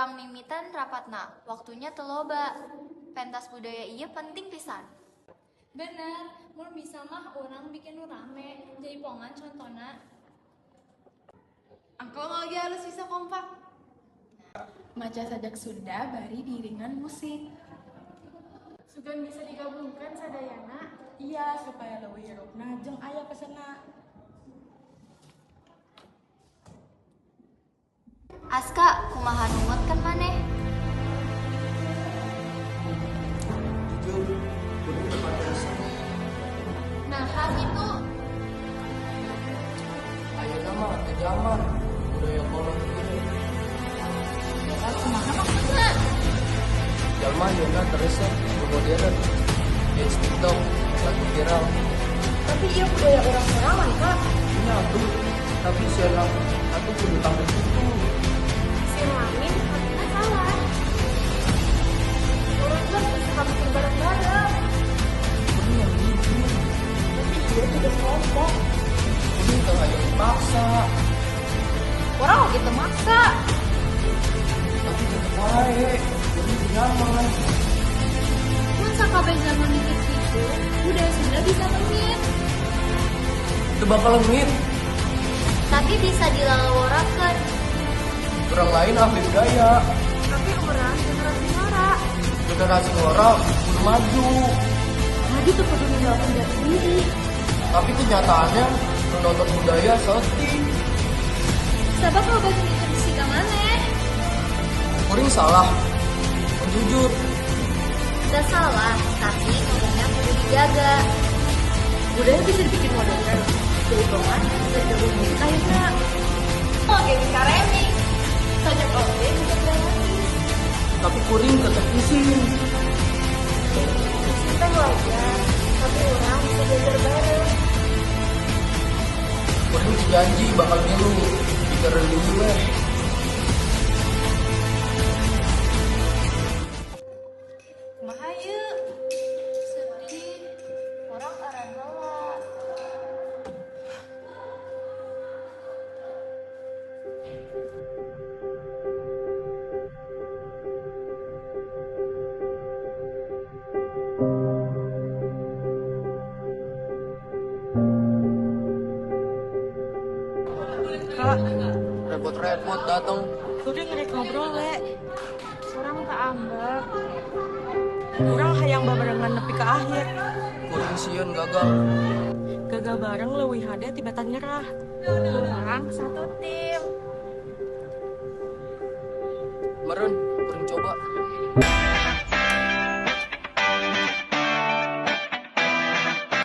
Urang mimitan rapatna, waktunya teu loba. Pentas budaya ieu penting pisan. Bener, mun bisa mah orang bikin nu rame, jadi pongan contohna. Angkau lagi harus bisa kompak. Maca sajak Sunda bari diiringan musik. Sugan bisa digabungkan sadayana. Iya, supaya leuwih hirupna jeung aya pesena. Aska, kumaha numutkeun maneh? Jujur, kudu tepat rasa. Nah, hal itu Ayeuna mah teu zaman budaya kolot ieu. kumaha maksudna? Jalma ayeuna teresep nu modern. Hits TikTok lagi viral. Tapi iya budaya orang sorangan kak. Nya atuh, tapi sia atuh kudu tampil kitu. Si Lamin hatinya salah. Orang kan suka bikin bareng-bareng. Kudu yang jujur. Tapi dia juga kelompok. Kudu teu aya dipaksa. Orang lagi maksa. Tapi tetep wae kudu nyaman. Mun sakabeh zaman dikit gitu, budaya Sunda bisa lengit. Teu bakal leungit. Tapi bisa dilalaworakeun. Orang lain ahli budaya. Tapi orang generasi ngora. Generasi orang kudu maju. Maju tuh kudu ninggalkan diri sendiri. Tapi kenyataannya menonton budaya seperti Sabab loba geuning sika maneh. kuring salah. Jujur, Gak salah, tapi ngomongnya kudu dijaga. Budaya bisa dibikin modern. Jadi pongan bisa digabung musik akhirnya. Oke, bisa remix. Sajak oke bisa gratis. tapi kuring tetap isin. Kita wajar. Tapi orang bisa belajar bareng. Kuring janji bakal ngilu. Dikeren dulu weh. Kumaha ieu? Sedih. Orang aran heula. Kak, Repot-repot datang. kudu ngerek ngobrol we. Orang keambek. Orang hayang babarengan nepi ke akhir. Kuring sieun gagal. Gagal bareng leuwih hade tibatan nyerah. Orang satu tim. Meren, kuring coba.